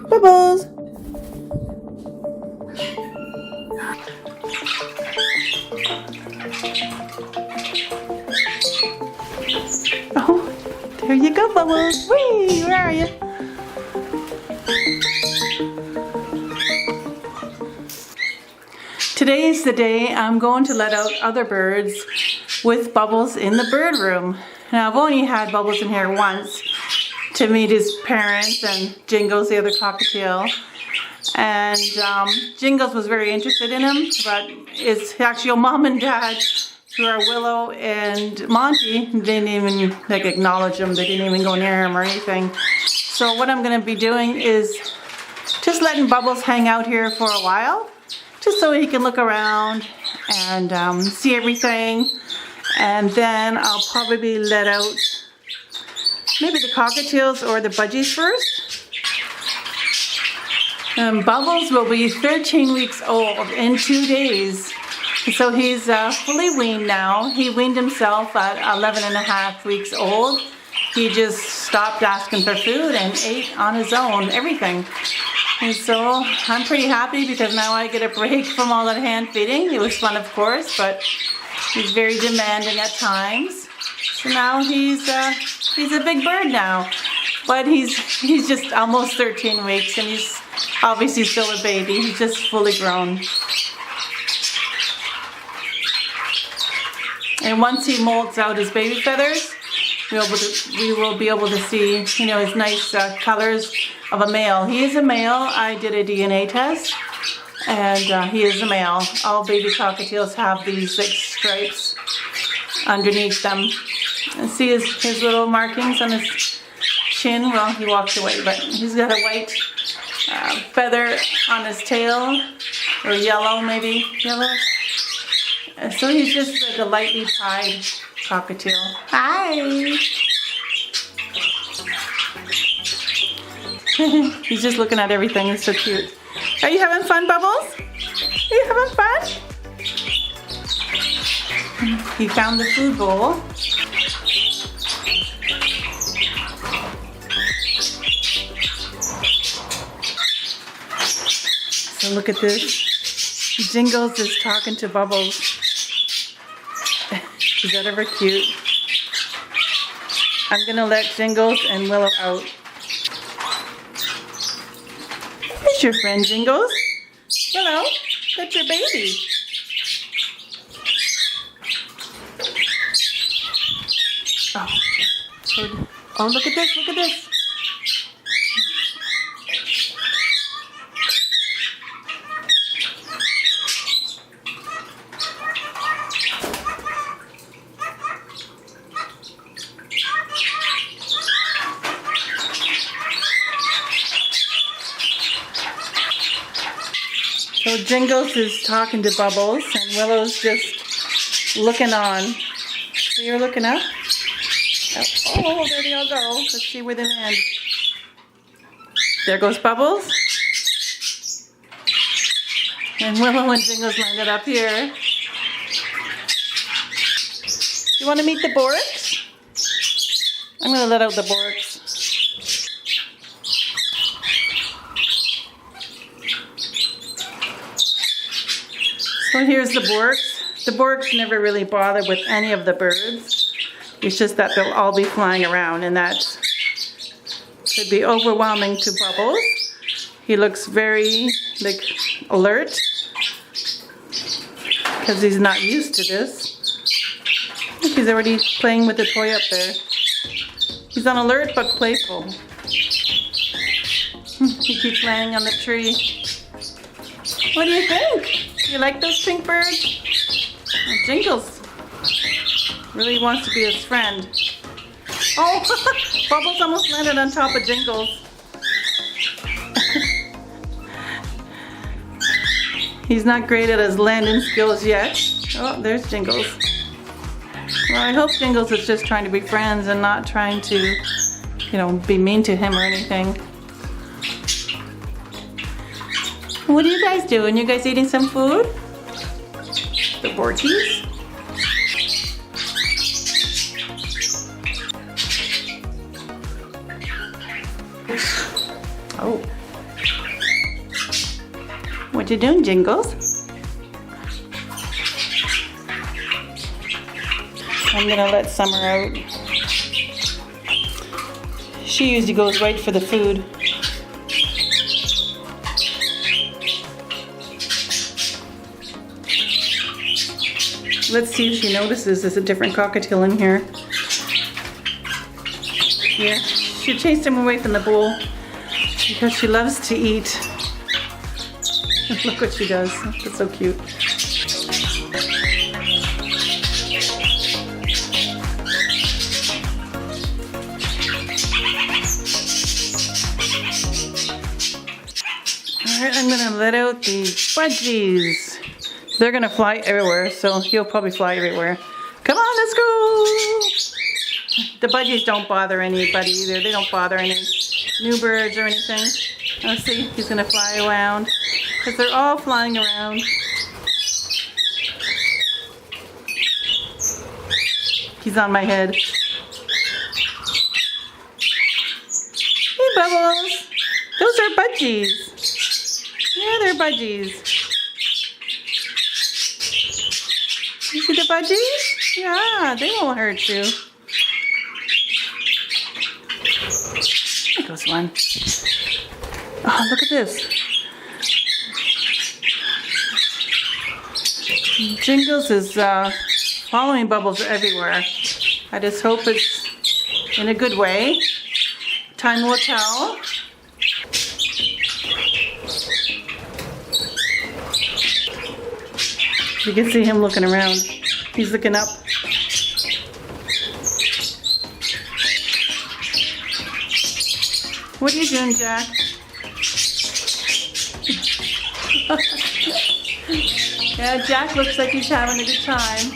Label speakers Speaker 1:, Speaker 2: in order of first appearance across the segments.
Speaker 1: Bubbles. Oh, there you go, Bubbles. Whee! Where are you? Today is the day I'm going to let out other birds with Bubbles in the bird room. Now I've only had Bubbles in here once to meet his parents and Jingles, the other cockatiel. And Jingles was very interested in him, but it's actually mom and dad who are Willow and Monty didn't even acknowledge him. They didn't even go near him or anything. So what I'm going to be doing is just letting Bubbles hang out here for a while, just so he can look around and see everything. And then I'll probably let out maybe the Cockatiels or the Budgies first. Bubbles will be 13 weeks old in 2 days. So he's fully weaned now. He weaned himself at 11.5 weeks old. He just stopped asking for food and ate on his own, everything. And so I'm pretty happy because now I get a break from all that hand feeding. It was fun, of course, but he's very demanding at times. So now he's a big bird now, but he's just almost 13 weeks and he's obviously still a baby. He's just fully grown. And once he molts out his baby feathers, we will be able to see, you know, his nice colors of a male. He is a male. I did a DNA test, and he is a male. All baby cockatiels have these like stripes underneath them. And see his little markings on his chin. Well, he walked away, but he's got a white feather on his tail, or yellow, maybe yellow. So he's just like a lightly pied cockatiel. Hi! He's just looking at everything. It's so cute. Are you having fun, Bubbles? Are you having fun? He found the food bowl. So look at this. Jingles is talking to Bubbles. Is that ever cute? I'm gonna let Jingles and Willow out. There's your friend Jingles. Hello, that's your baby. Oh, look at this, look at this. So Jingles is talking to Bubbles and Willow's just looking on. So you're looking up? Oh, there they all go. Let's see where they land. There goes Bubbles. And Willow and Jingles landed up here. You want to meet the Bourkes? I'm going to let out the Bourkes. So here's the Bourkes. The Bourkes never really bother with any of the birds. It's just that they'll all be flying around, and that could be overwhelming to Bubbles. He looks very alert because he's not used to this. Look, he's already playing with the toy up there. He's on alert but playful. He keeps landing on the tree. What do you think? You like those pink birds? Oh, Jingles really wants to be his friend. Oh, Bubbles almost landed on top of Jingles. He's not great at his landing skills yet. Oh, there's Jingles. Well, I hope Jingles is just trying to be friends and not trying to, you know, be mean to him or anything. What are you guys doing? You guys eating some food? The Bourkes? Oh, What you doing, Jingles? I'm gonna let Summer out. She usually goes right for the food. Let's see if she notices there's a different cockatiel in here. Here, she chased him away from the bowl because she loves to eat. Look what she does. That's so cute. Alright, I'm gonna let out the Budgies. They're gonna fly everywhere, so he'll probably fly everywhere. Come on, let's go! The Budgies don't bother anybody either. They don't bother any new birds or anything. Let's see, he's gonna fly around. Because they're all flying around. He's on my head. Hey, Bubbles! Those are Budgies. Yeah, they're Budgies. You see the Budgies? Yeah, they won't hurt you. There goes one. Oh, look at this. Jingles is following Bubbles everywhere. I just hope it's in a good way. Time will tell. You can see him looking around. He's looking up. What are you doing, Jack? Yeah, Jack looks like he's having a good time.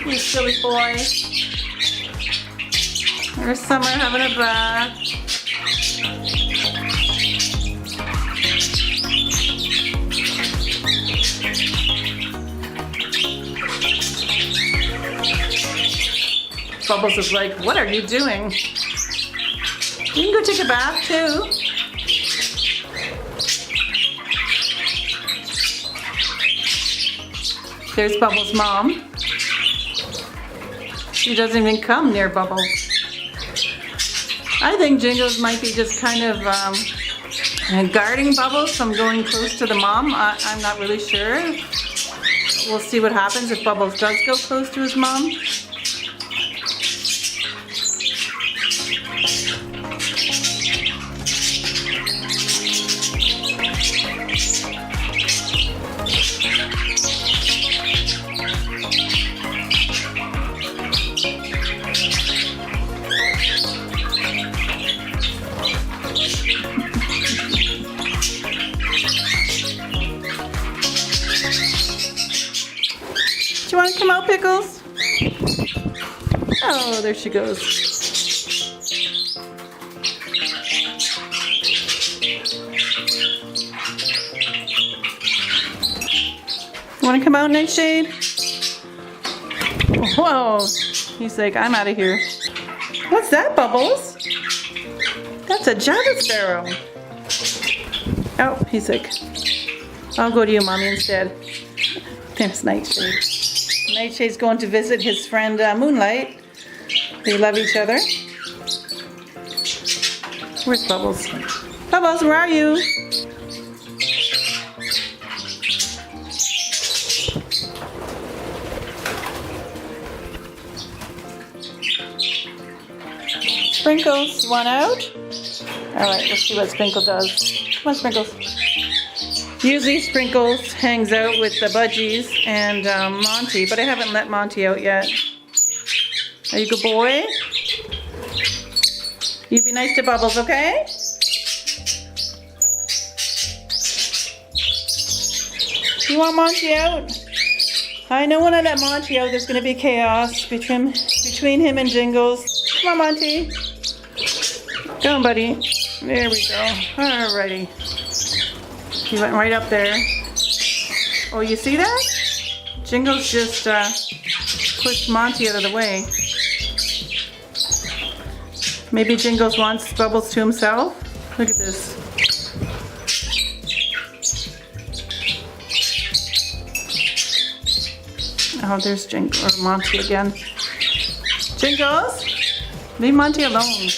Speaker 1: You silly boy. There's Summer having a bath. Bubbles is like, what are you doing? You can go take a bath too. There's Bubbles' mom. She doesn't even come near Bubbles. I think Jingles might be just kind of guarding Bubbles from going close to the mom. I'm not really sure. We'll see what happens if Bubbles does go close to his mom. Do you want to come out, Pickles? Oh, there she goes. Want to come out, Nightshade? Whoa! He's like, I'm out of here. What's that, Bubbles? That's a Java sparrow. Oh, he's like, I'll go to you, Mommy, instead. There's Nightshade. Nightshade's going to visit his friend Moonlight. They love each other. Where's Bubbles? Bubbles, where are you? Sprinkles, you want out? Alright, let's see what Sprinkle does. Come on, Sprinkles. Usually Sprinkles hangs out with the Budgies and Monty, but I haven't let Monty out yet. Are you a good boy? You be nice to Bubbles, okay? You want Monty out? I know when I let Monty out, there's going to be chaos between him and Jingles. Come on, Monty. Go on, buddy. There we go. Alrighty. He went right up there. Oh, you see that? Jingles just pushed Monty out of the way. Maybe Jingles wants Bubbles to himself. Look at this. Oh, there's Jingles or Monty again. Jingles, leave Monty alone.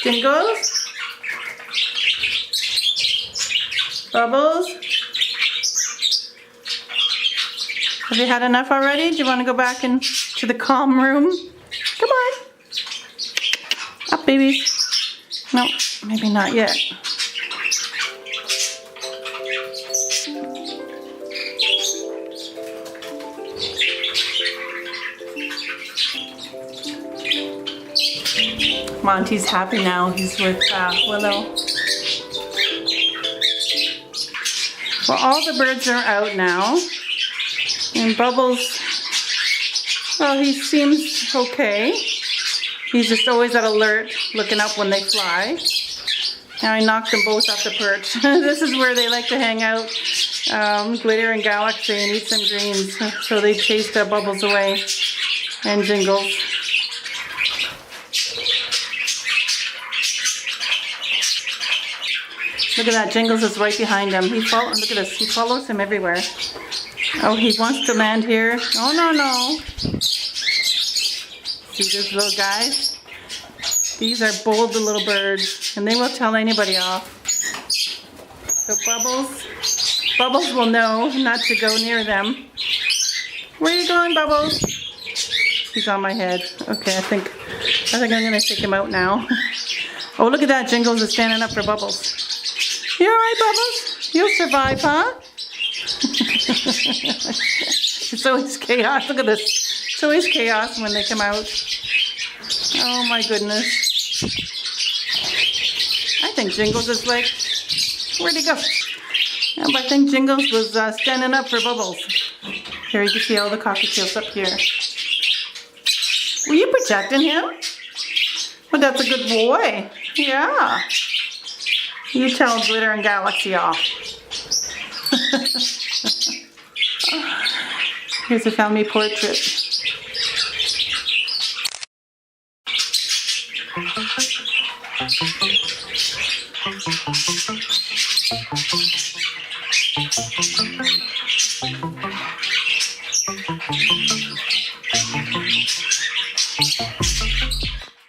Speaker 1: Jingles? Bubbles? Have you had enough already? Do you want to go back into the calm room? Come on. Up, babies. No, maybe not yet. Monty's happy now. He's with Willow. Well, all the birds are out now. And Bubbles, well, he seems okay. He's just always at alert, looking up when they fly. Now I knocked them both off the perch. This is where they like to hang out, Glitter and Galaxy, and eat some greens. So they chased Bubbles away, and Jingles. Look at that, Jingles is right behind him. Look at this, he follows him everywhere. Oh, he wants to land here. Oh, no. See these little guys? These are bold little birds, and they will tell anybody off. So Bubbles will know not to go near them. Where are you going, Bubbles? He's on my head. Okay, I think I'm gonna take him out now. Oh, look at that, Jingles is standing up for Bubbles. You all right, Bubbles? You'll survive, huh? It's always chaos. Look at this. It's always chaos when they come out. Oh my goodness. I think Jingles is like, where'd he go? I think Jingles was standing up for Bubbles. Here you can see all the cockatiels up here. Were you protecting him? Well, that's a good boy. Yeah. You tell Glitter and Galaxy off. Here's a family portrait.